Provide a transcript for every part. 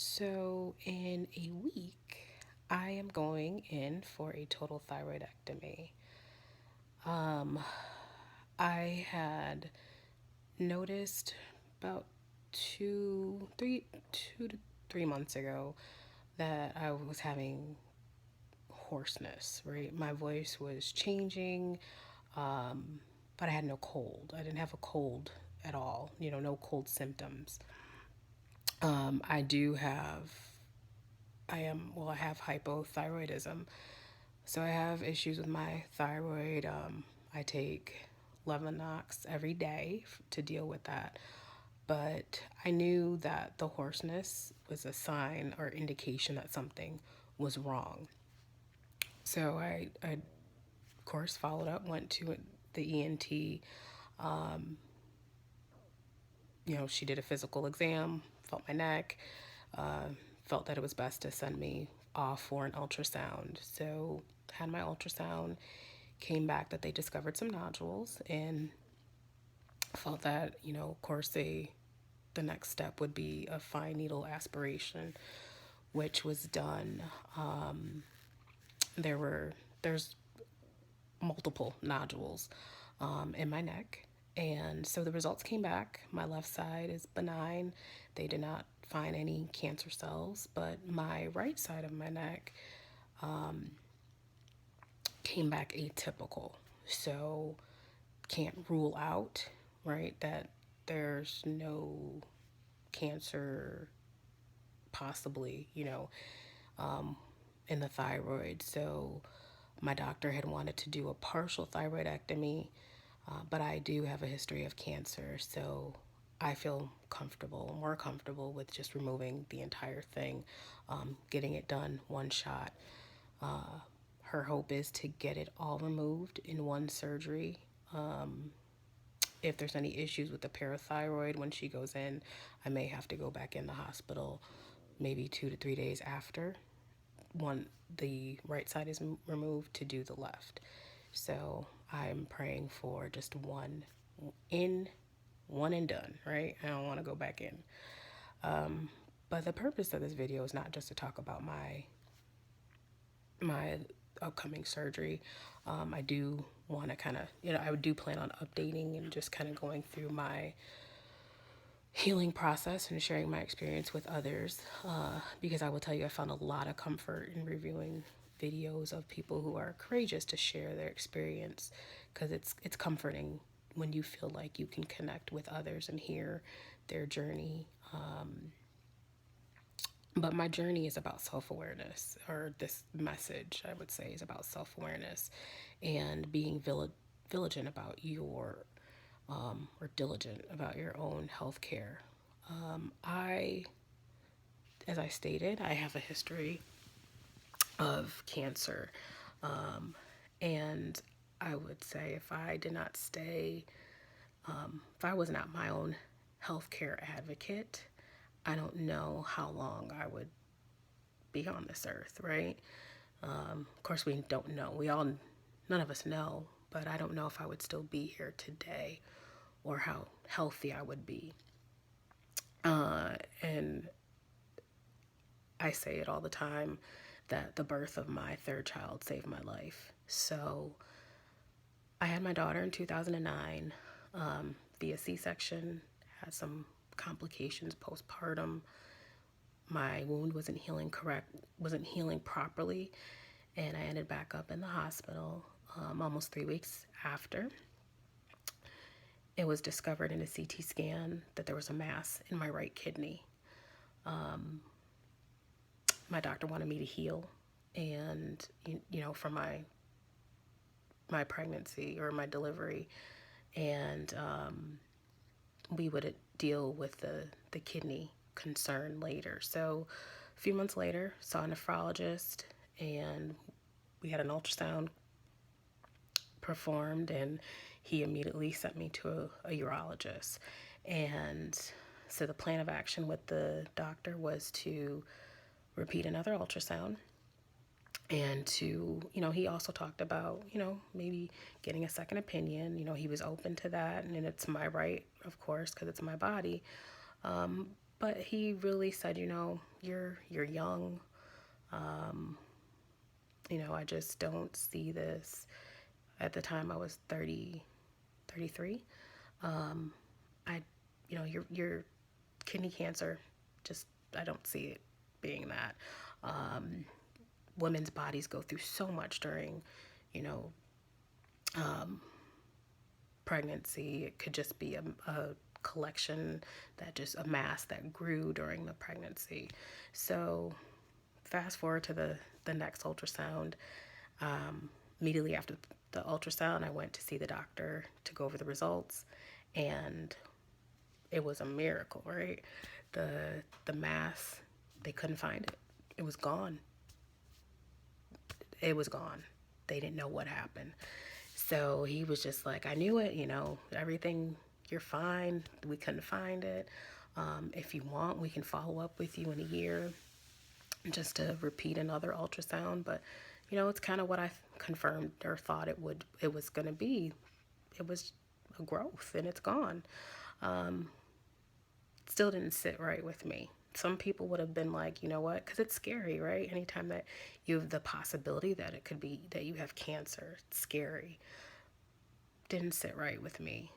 So, in a week, I am going in for a total thyroidectomy. Um, I had noticed about 2 to 3 months ago that I was having hoarseness, right? My voice was changing, um, but I had no cold. I didn't have a cold at all, no cold symptoms. I do have I have hypothyroidism. So I have issues with my thyroid. I take Levothyroxine every day to deal with that. But I knew that the hoarseness was a sign or indication that something was wrong. So I of course, followed up, went to the ENT. Um, she did a physical exam, felt my neck, uh, felt that it was best to send me off for an ultrasound. So had my ultrasound, came back that they discovered some nodules, and felt that, of course, the next step would be a fine needle aspiration, which was done. There's multiple nodules in my neck. And so the results came back. My left side is benign. They did not find any cancer cells, but my right side of my neck came back atypical. So can't rule out, right, that there's no cancer possibly, in the thyroid. So my doctor had wanted to do a partial thyroidectomy, but I do have a history of cancer, so I feel more comfortable with just removing the entire thing, getting it done one shot. Her hope is to get it all removed in one surgery. If there's any issues with the parathyroid when she goes in, I may have to go back in the hospital maybe 2 to 3 days after one the right side is removed to do the left. So I'm praying for just in, one and done, right? I don't want to go back in. But the purpose of this video is not just to talk about my upcoming surgery. I do want to kind of, I do plan on updating and just kind of going through my healing process and sharing my experience with others, because I will tell you, I found a lot of comfort in reviewing videos of people who are courageous to share their experience, because it's comforting when you feel like you can connect with others and hear their journey. But my journey is about self-awareness, or this message, I would say, is about self-awareness and being vigilant about or diligent about your own health care. As I stated, I have a history of cancer. And I would say if I did not if I was not my own healthcare advocate, I don't know how long I would be on this earth, right? Of course, we don't know. None of us know, but I don't know if I would still be here today or how healthy I would be. And I say it all the time that the birth of my third child saved my life. So I had my daughter in 2009 via C-section, had some complications postpartum. My wound wasn't healing properly, and I ended back up in the hospital almost 3 weeks after. It was discovered in a CT scan that there was a mass in my right kidney. My doctor wanted me to heal, and for my pregnancy or my delivery, and we would deal with the kidney concern later. So a few months later, saw a nephrologist, and we had an ultrasound performed, and he immediately sent me to a urologist. And so the plan of action with the doctor was to repeat another ultrasound, and to, he also talked about, maybe getting a second opinion. He was open to that, and it's my right, of course, because it's my body. But he really said, you're young. I just don't see this. At the time I was 30, 33. I, your kidney cancer, just, I don't see it being that. Women's bodies go through so much during, you know, pregnancy. It could just be a collection a mass that grew during the pregnancy. So fast forward to the next ultrasound. Immediately after the ultrasound, I went to see the doctor to go over the results, and it was a miracle, right? The mass, they couldn't find it. It was gone. It was gone. They didn't know what happened. So he was just like, I knew it, everything, you're fine. We couldn't find it. If you want, we can follow up with you in a year just to repeat another ultrasound. But, it's kind of what I confirmed or thought it was going to be. It was a growth and it's gone. Still didn't sit right with me. Some people would have been like, you know what? Because it's scary, right? Anytime that you have the possibility that it could be that you have cancer, it's scary. Didn't sit right with me.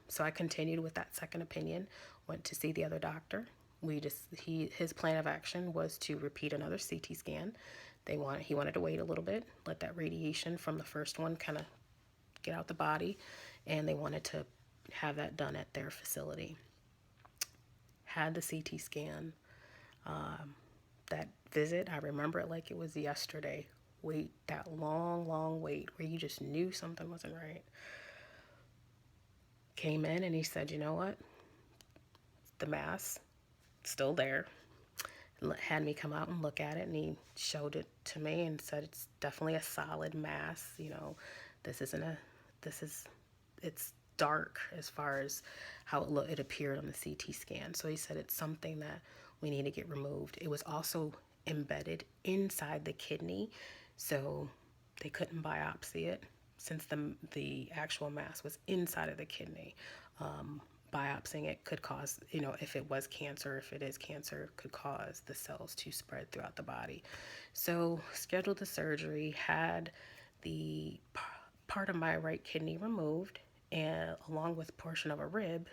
So I continued with that second opinion, went to see the other doctor. His plan of action was to repeat another CT scan. He wanted to wait a little bit, let that radiation from the first one kind of get out the body, and they wanted to have that done at their facility. Had the CT scan. That visit, I remember it like it was yesterday. Wait, that long, long wait where you just knew something wasn't right. Came in and he said, you know what? The mass, still there. Had me come out and look at it, and he showed it to me and said it's definitely a solid mass. This isn't it's dark as far as how it appeared on the CT scan. So he said it's something that we need to get removed. It was also embedded inside the kidney, so they couldn't biopsy it since the actual mass was inside of the kidney. Biopsying it could cause, if it was cancer, if it is cancer, could cause the cells to spread throughout the body. So scheduled the surgery, had the part of my right kidney removed, and along with a portion of a rib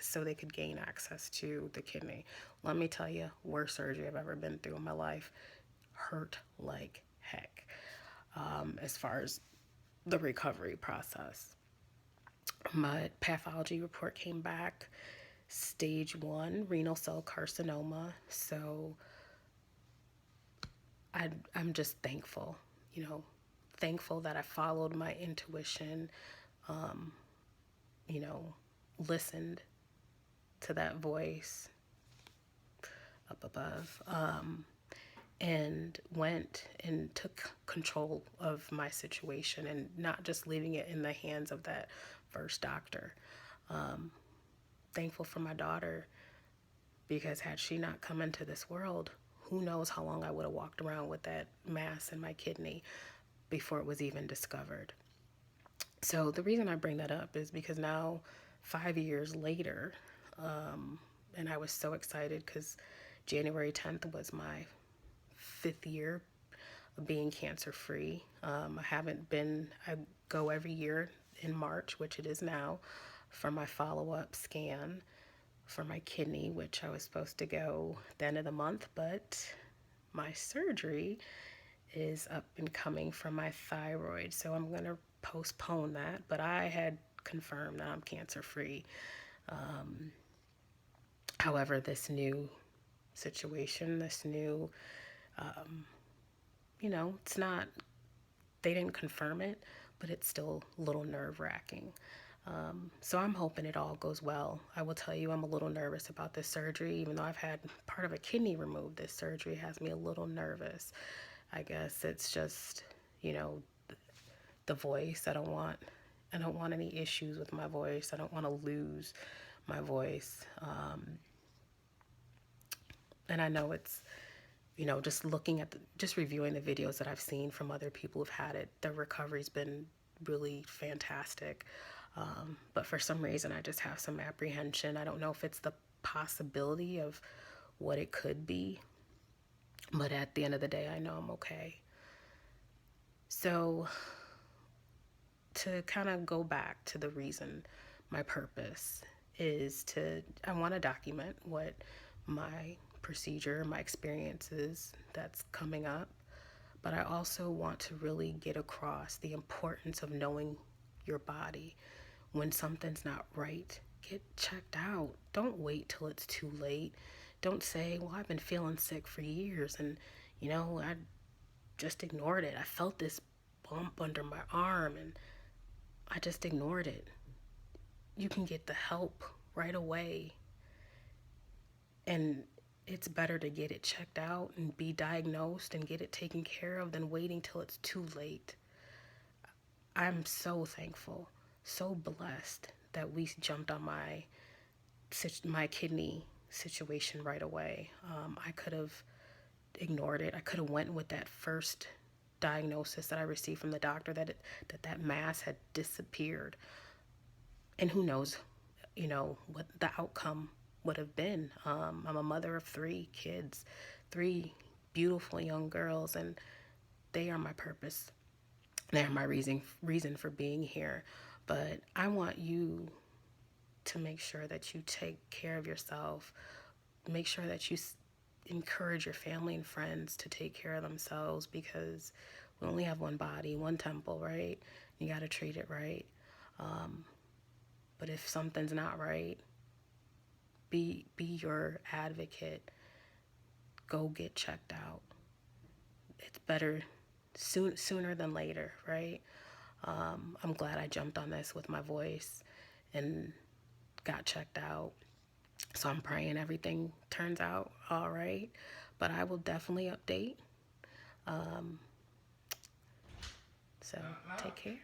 so they could gain access to the kidney. Let me tell you, worst surgery I've ever been through in my life. Hurt like heck. As far as the recovery process, my pathology report came back stage 1 renal cell carcinoma. So I'm just thankful, thankful that I followed my intuition, listened to that voice up above, and went and took control of my situation and not just leaving it in the hands of that first doctor. Thankful for my daughter, because had she not come into this world, who knows how long I would have walked around with that mass in my kidney before it was even discovered. So the reason I bring that up is because now, 5 years later, and I was so excited because January 10th was my 5th year of being cancer-free. I go every year in March, which it is now, for my follow-up scan for my kidney, which I was supposed to go at the end of the month, but my surgery is up and coming for my thyroid, so I'm going to postpone that. But I had confirmed that I'm cancer-free. However, this new situation, it's not, they didn't confirm it, but it's still a little nerve-wracking. So I'm hoping it all goes well. I will tell you, I'm a little nervous about this surgery. Even though I've had part of a kidney removed, this surgery has me a little nervous. I guess it's just, the voice. I don't want any issues with my voice. I don't want to lose my voice. And I know it's, just reviewing the videos that I've seen from other people who've had it, their recovery's been really fantastic. But for some reason, I just have some apprehension. I don't know if it's the possibility of what it could be. But at the end of the day, I know I'm okay. So, to kind of go back to the reason, my purpose is I want to document what my procedure, my experiences that's coming up. But I also want to really get across the importance of knowing your body. When something's not right, get checked out. Don't wait till it's too late. Don't say, well, I've been feeling sick for years and, I just ignored it. I felt this bump under my arm and I just ignored it. You can get the help right away. And it's better to get it checked out and be diagnosed and get it taken care of than waiting till it's too late. I'm so thankful, so blessed that we jumped on my kidney situation right away. I could have ignored it. I could have went with that first diagnosis that I received from the doctor that mass had disappeared. And who knows, what the outcome would have been. I'm a mother of 3 kids, 3 beautiful young girls, and they are my purpose. They are my reason for being here. But I want you to make sure that you take care of yourself. Make sure that you encourage your family and friends to take care of themselves, because we only have one body, one temple, right? You got to treat it right. But if something's not right, be your advocate. Go get checked out. It's better sooner than later, right? I'm glad I jumped on this with my voice and got checked out. So I'm praying everything turns out all right. But I will definitely update. So take care.